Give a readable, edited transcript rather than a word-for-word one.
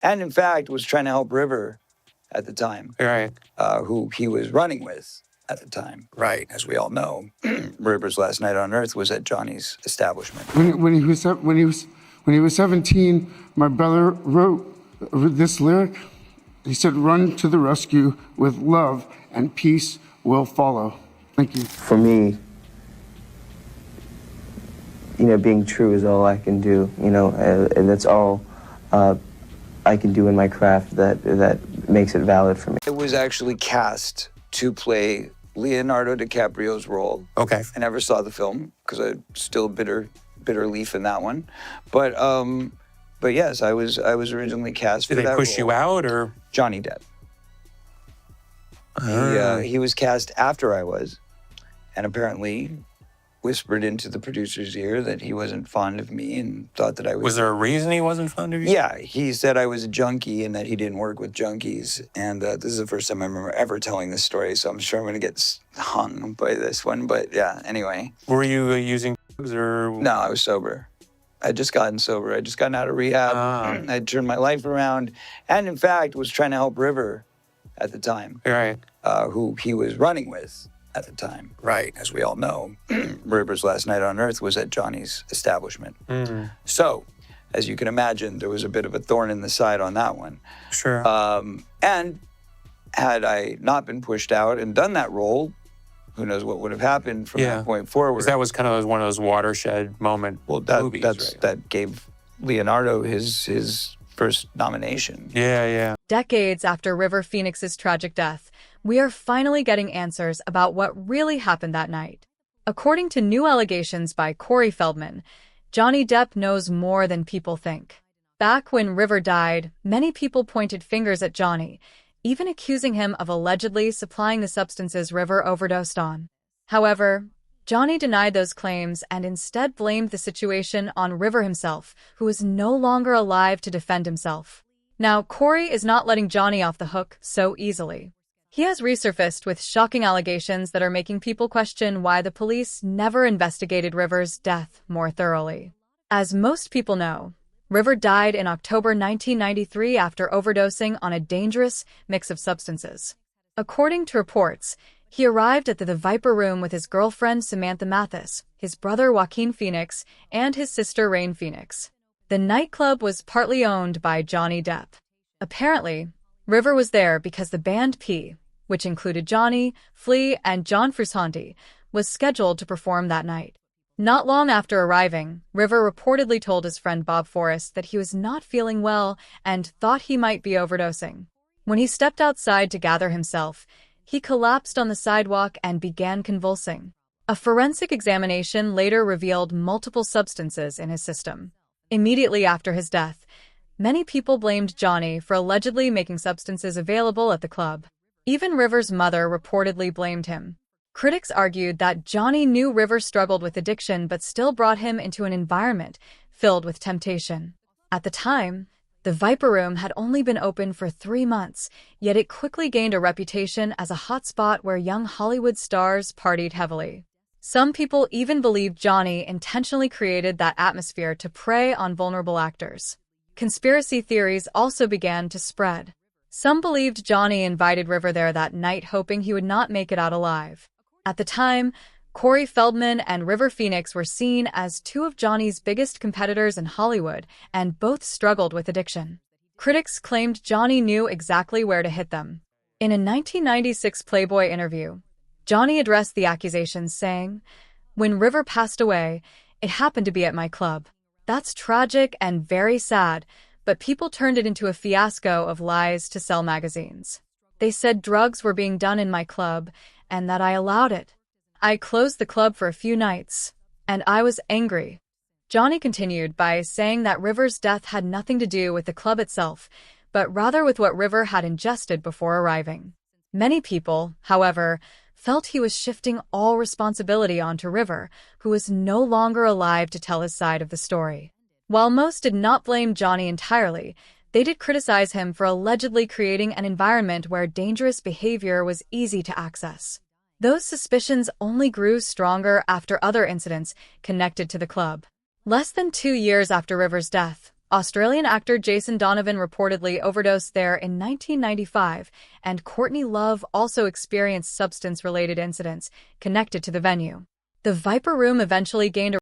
and in fact was trying to help River at the time, Right. who he was running with at the time. Right. As we all know, River's last night on Earth was at Johnny's establishment. When he was 17, my brother wrote this lyric. He said, "Run to the rescue with love, and peace will follow." Thank you. For me, being true is all I can do. And that's all I can do in my craft that makes it valid for me. It was actually cast to play Leonardo DiCaprio's role. Okay. I never saw the film because I'm still bitter leaf in that one. But yes, I was originally cast for that role. Did they push you out, or? Johnny Depp. He was cast after I was, and apparently whispered into the producer's ear that he wasn't fond of me and thought that I was... Was there a reason he wasn't fond of you? Yeah, he said I was a junkie and that he didn't work with junkies. And this is the first time I remember ever telling this story, so I'm sure I'm going to get hung by this one. But yeah, anyway. Were you using drugs or...? No, I was sober. I'd just gotten sober. I'd just gotten out of rehab. I'd turned my life around. And in fact, was trying to help River at the time. Right. Who he was running with at the time. Right. As we all know, River's last night on Earth was at Johnny's establishment. Mm-hmm. So, as you can imagine, there was a bit of a thorn in the side on that one. Sure. And had I not been pushed out and done that role, who knows what would have happened from that point forward. Because that was kind of one of those watershed movies, right? That gave Leonardo his first nomination. Yeah. Decades after River Phoenix's tragic death, we are finally getting answers about what really happened that night. According to new allegations by Corey Feldman, Johnny Depp knows more than people think. Back when River died, many people pointed fingers at Johnny, even accusing him of allegedly supplying the substances River overdosed on. However, Johnny denied those claims and instead blamed the situation on River himself, who is no longer alive to defend himself. Now, Corey is not letting Johnny off the hook so easily. He has resurfaced with shocking allegations that are making people question why the police never investigated River's death more thoroughly. As most people know, River died in October 1993 after overdosing on a dangerous mix of substances. According to reports, he arrived at the Viper Room with his girlfriend Samantha Mathis, his brother Joaquin Phoenix, and his sister Rain Phoenix. The nightclub was partly owned by Johnny Depp. Apparently, River was there because the band P, which included Johnny, Flea, and John Frusciante, was scheduled to perform that night. Not long after arriving, River reportedly told his friend Bob Forrest that he was not feeling well and thought he might be overdosing. When he stepped outside to gather himself, he collapsed on the sidewalk and began convulsing. A forensic examination later revealed multiple substances in his system. Immediately after his death, many people blamed Johnny for allegedly making substances available at the club. Even River's mother reportedly blamed him. Critics argued that Johnny knew River struggled with addiction but still brought him into an environment filled with temptation. At the time, the Viper Room had only been open for 3 months, yet it quickly gained a reputation as a hotspot where young Hollywood stars partied heavily. Some people even believed Johnny intentionally created that atmosphere to prey on vulnerable actors. Conspiracy theories also began to spread. Some believed Johnny invited River there that night hoping he would not make it out alive. At the time, Corey Feldman and River Phoenix were seen as two of Johnny's biggest competitors in Hollywood, and both struggled with addiction. Critics claimed Johnny knew exactly where to hit them. In a 1996 Playboy interview, Johnny addressed the accusations, saying, "When River passed away, it happened to be at my club. That's tragic and very sad, but people turned it into a fiasco of lies to sell magazines. They said drugs were being done in my club, and that I allowed it. I closed the club for a few nights, and I was angry." Johnny continued by saying that River's death had nothing to do with the club itself, but rather with what River had ingested before arriving. Many people, however, felt he was shifting all responsibility onto River, who was no longer alive to tell his side of the story. While most did not blame Johnny entirely, they did criticize him for allegedly creating an environment where dangerous behavior was easy to access. Those suspicions only grew stronger after other incidents connected to the club. Less than 2 years after River's death, Australian actor Jason Donovan reportedly overdosed there in 1995, and Courtney Love also experienced substance-related incidents connected to the venue. The Viper Room eventually gained a